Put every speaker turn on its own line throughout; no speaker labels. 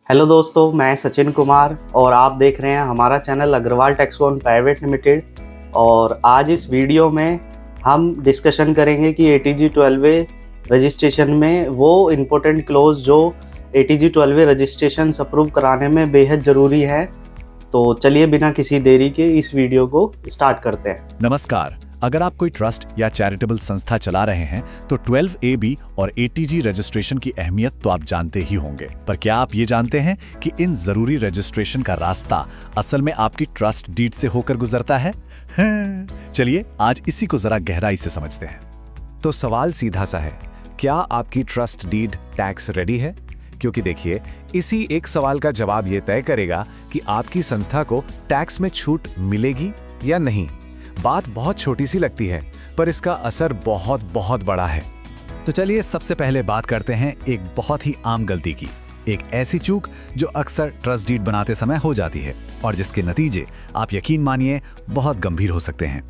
Hello दोस्तों, मैं सचिन कुमार और आप देख रहे हैं हमारा channel Agarwal Taxon private limited. और आज इस वीडियो में हम डिस्कशन करेंगे कि ATG 12A रजिस्ट्रेशन में वो इम्पोर्टेंट क्लोज जो ATG 12A रजिस्ट्रेशन अप्रूव कराने में बेहद ज़रूरी है। तो चलिए बिना किसी देरी के इस वीडियो को स्टार्ट करते हैं।
नमस्कार। अगर आप कोई ट्रस्ट या चैरिटेबल संस्था चला रहे हैं तो 12AB और ATG रजिस्ट्रेशन की अहमियत तो आप जानते ही होंगे, पर क्या आप ये जानते हैं कि इन जरूरी रजिस्ट्रेशन का रास्ता असल में आपकी ट्रस्ट डीड से होकर गुजरता है? चलिए आज इसी को जरा गहराई से समझते हैं। तो सवाल सीधा सा है, क्या आपकी ट्रस्ट डीड टैक्स रेडी है? क्योंकि देखिए, इसी एक सवाल का जवाब ये तय करेगा कि आपकी संस्था को टैक्स में छूट मिलेगी या नहीं। बात बहुत छोटी सी लगती है, पर इसका असर बहुत बहुत बड़ा है। तो चलिए सबसे पहले बात करते हैं एक बहुत ही आम गलती की, एक ऐसी चूक जो अक्सर ट्रस्ट डीड बनाते समय हो जाती है और जिसके नतीजे आप यकीन मानिए बहुत गंभीर हो सकते हैं।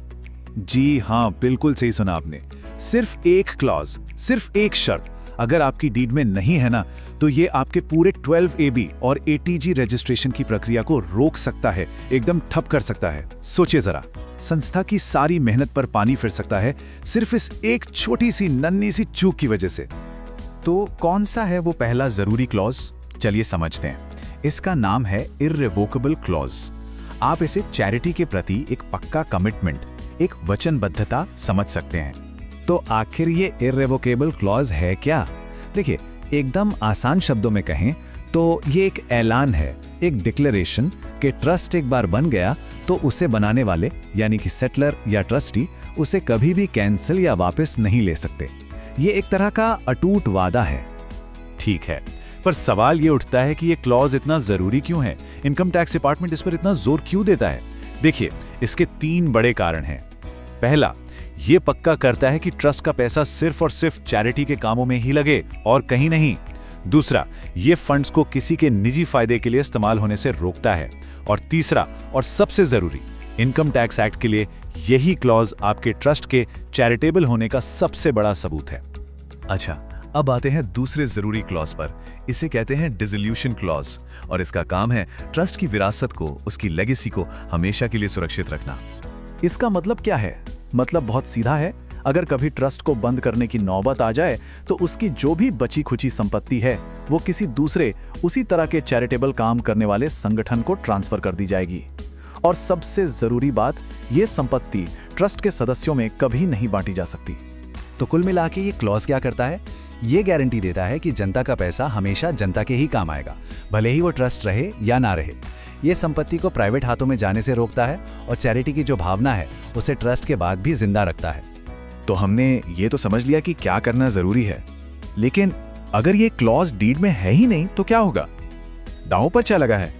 जी हाँ, बिल्कुल सही सुना आपने। सिर्फ एक क्लॉज, सिर्फ एक शर्त अगर आपकी डीड में नहीं है ना, तो ये आपके पूरे 12AB और ATG रजिस्ट्रेशन की प्रक्रिया को रोक सकता है, एकदम ठप कर सकता है। सोचिए जरा, संस्था की सारी मेहनत पर पानी फिर सकता है सिर्फ इस एक छोटी सी नन्ही सी चूक की वजह से। तो कौन सा है वो पहला जरूरी क्लॉज? चलिए समझते हैं। इसका नाम है इर्रेवोकेबल क्लॉज। आप इसे चैरिटी के प्रति एक पक्का कमिटमेंट, एक वचनबद्धता समझ सकते हैं। तो आखिर ये इर्रेवोकेबल क्लॉज है क्या? देखिए, एकदम आसान शब्दों में कहें तो ये एक ऐलान है, एक डिक्लेरेशन कि ट्रस्ट एक बार बन गया तो उसे बनाने वाले यानी कि सेटलर या ट्रस्टी उसे कभी भी कैंसिल या वापस नहीं ले सकते। ये एक तरह का अटूट वादा है। ठीक है, पर सवाल ये उठता है कि ये क्लॉज इतना जरूरी क्यों है? इनकम टैक्स डिपार्टमेंट इस पर इतना जोर क्यों देता है? देखिए, इसके 3 बड़े कारण हैं। पहला, ये पक्का करता है कि ट्रस्ट का पैसा सिर्फ और सिर्फ चैरिटी के कामों में ही लगे और कहीं नहीं। दूसरा, ये फंड्स को किसी के निजी फायदे के लिए इस्तेमाल होने से रोकता है। और तीसरा और सबसे जरूरी, इनकम टैक्स एक्ट के लिए यही क्लॉज आपके ट्रस्ट के चैरिटेबल होने का सबसे बड़ा सबूत है। अच्छा, अब आते हैं दूसरे जरूरी क्लॉज पर। इसे कहते हैं डिसोल्यूशन क्लॉज और इसका काम है ट्रस्ट की विरासत को, उसकी लेगेसी को हमेशा के लिए सुरक्षित रखना। इसका मतलब क्या है? मतलब बहुत सीधा है। अगर कभी ट्रस्ट को बंद करने की नौबत आ जाए तो उसकी जो भी बची खुची संपत्ति है वो किसी दूसरे उसी तरह के चैरिटेबल काम करने वाले संगठन को ट्रांसफर कर दी जाएगी। और सबसे जरूरी बात, ये संपत्ति ट्रस्ट के सदस्यों में कभी नहीं बांटी जा सकती। तो कुल मिला के ये क्लॉज क्या करता है? ये गारंटी देता है कि जनता का पैसा हमेशा जनता के ही काम आएगा, भले ही वो ट्रस्ट रहे या ना रहे। ये संपत्ति को प्राइवेट हाथों में जाने से रोकता है और चैरिटी की जो भावना है उसे ट्रस्ट के बाद भी जिंदा रखता है। तो हमने ये तो समझ लिया कि क्या करना जरूरी है, लेकिन अगर ये क्लॉज डीड में है ही नहीं तो क्या होगा? दांव पर क्या लगा है?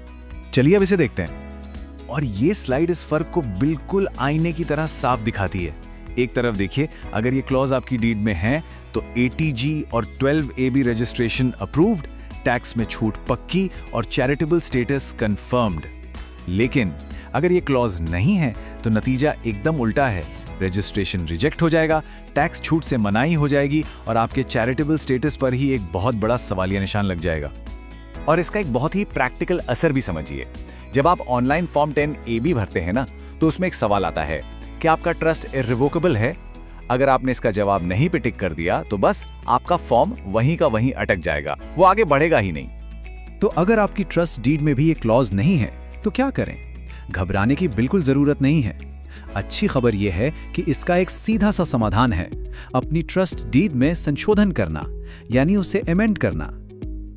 चलिए अब इसे देखते हैं। और ये स्लाइड इस फर्क को बिल्कुल आईने की तरह साफ दिखाती है। एक तरफ देखिए, अगर ये क्लॉज आपकी डीड में है तो ATG और 12AB रजिस्ट्रेशन अप्रूव्ड, टैक्स में छूट पक्की और चैरिटेबल स्टेटस कंफर्म्ड। लेकिन अगर ये क्लॉज नहीं है तो नतीजा एकदम उल्टा है। रजिस्ट्रेशन रिजेक्ट हो जाएगा, टैक्स छूट से मनाही हो जाएगी और आपके चैरिटेबल स्टेटस पर ही एक बहुत बड़ा सवालिया निशान लग जाएगा। और इसका एक बहुत ही प्रैक्टिकल असर भी समझिए। जब आप ऑनलाइन फॉर्म 10AB भरते हैं ना, तो उसमें एक सवाल आता है कि आपका ट्रस्ट इर्रिवोकेबल है। अगर आपने इसका जवाब नहीं पे टिक कर दिया तो बस आपका फॉर्म वहीं का वहीं अटक जाएगा, वो आगे बढ़ेगा ही नहीं। तो अगर आपकी ट्रस्ट डीड में भी ये क्लॉज नहीं है तो क्या करें? घबराने की बिल्कुल जरूरत नहीं है। अच्छी खबर यह है कि इसका एक सीधा सा समाधान है, अपनी ट्रस्ट डीड में संशोधन करना, यानी उसे अमेंड करना।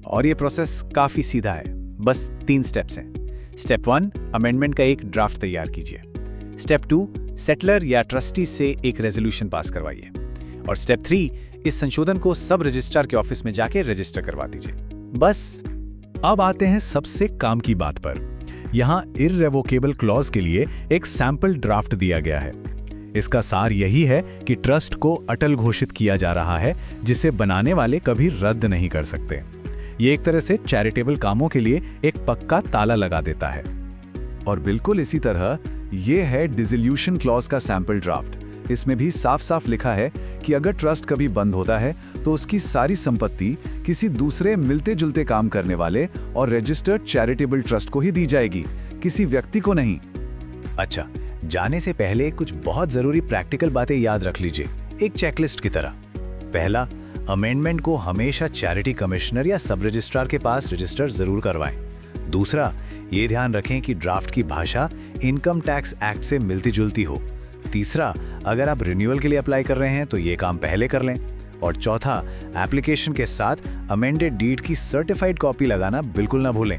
और यह प्रोसेस काफी सीधा है, बस 3 स्टेप्स हैं। स्टेप 1, अमेंडमेंट का एक ड्राफ्ट तैयार कीजिए। स्टेप 2, सेटलर या ट्रस्टी से एक रेजोल्यूशन पास करवाइए। और स्टेप 3, इस संशोधन को सब रजिस्ट्रार के ऑफिस में जाके रजिस्टर करवा दीजिए। बस। अब आते हैं सबसे काम की बात पर। यहाँ इर्रेवोकेबल क्लॉज के लिए एक सैंपल ड्राफ्ट दिया गया है। इसका सार यही है कि ट्रस्ट को अटल घोषित किया जा रहा है, जिसे बनाने वाले कभी रद्द नहीं कर सकते। ये एक तरह से चैरिटेबल कामों के लिए एक पक्का ताला लगा देता है। और बिल्कुल इसी तरह ये है डिसोल्यूशन क्लॉज का सैंपल ड्राफ्ट। इसमें भी साफ साफ लिखा है कि अगर ट्रस्ट कभी बंद होता है तो उसकी सारी संपत्ति किसी दूसरे मिलते जुलते काम करने वाले और रजिस्टर्ड चैरिटेबल ट्रस्ट को ही दी जाएगी, किसी व्यक्ति को नहीं।
अच्छा, जाने से पहले कुछ बहुत जरूरी प्रैक्टिकल बातें याद रख लीजिए, एक चेकलिस्ट की तरह। पहला, अमेंडमेंट को हमेशा चैरिटी कमिश्नर या सब रजिस्ट्रार के पास रजिस्टर जरूर करवाएं। दूसरा, ये ध्यान रखें कि ड्राफ्ट की भाषा इनकम टैक्स एक्ट से मिलती जुलती हो। तीसरा, अगर आप रिन्यूअल के लिए अप्लाई कर रहे हैं तो ये काम पहले कर लें। और चौथा, एप्लीकेशन के साथ अमेंडेड डीड की सर्टिफाइड कॉपी लगाना बिल्कुल ना भूलें।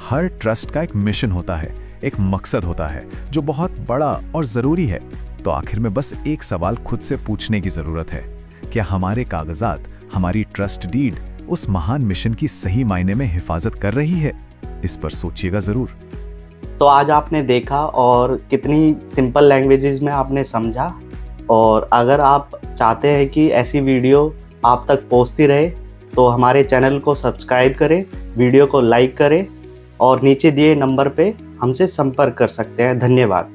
हर ट्रस्ट का एक मिशन होता है, एक मकसद होता है जो बहुत बड़ा और जरूरी है। तो आखिर में बस एक सवाल खुद से पूछने की जरूरत है, क्या हमारे कागजात, हमारी ट्रस्ट डीड उस महान मिशन की सही मायने में हिफाजत कर रही है? इस पर सोचिएगा जरूर।
तो आज आपने देखा और कितनी सिंपल लैंग्वेजेस में आपने समझा। और अगर आप चाहते हैं कि ऐसी वीडियो आप तक पहुंचती रहे तो हमारे चैनल को सब्सक्राइब करें, वीडियो को लाइक करें और नीचे दिए नंबर पे हमसे संपर्क कर सकते हैं। धन्यवाद।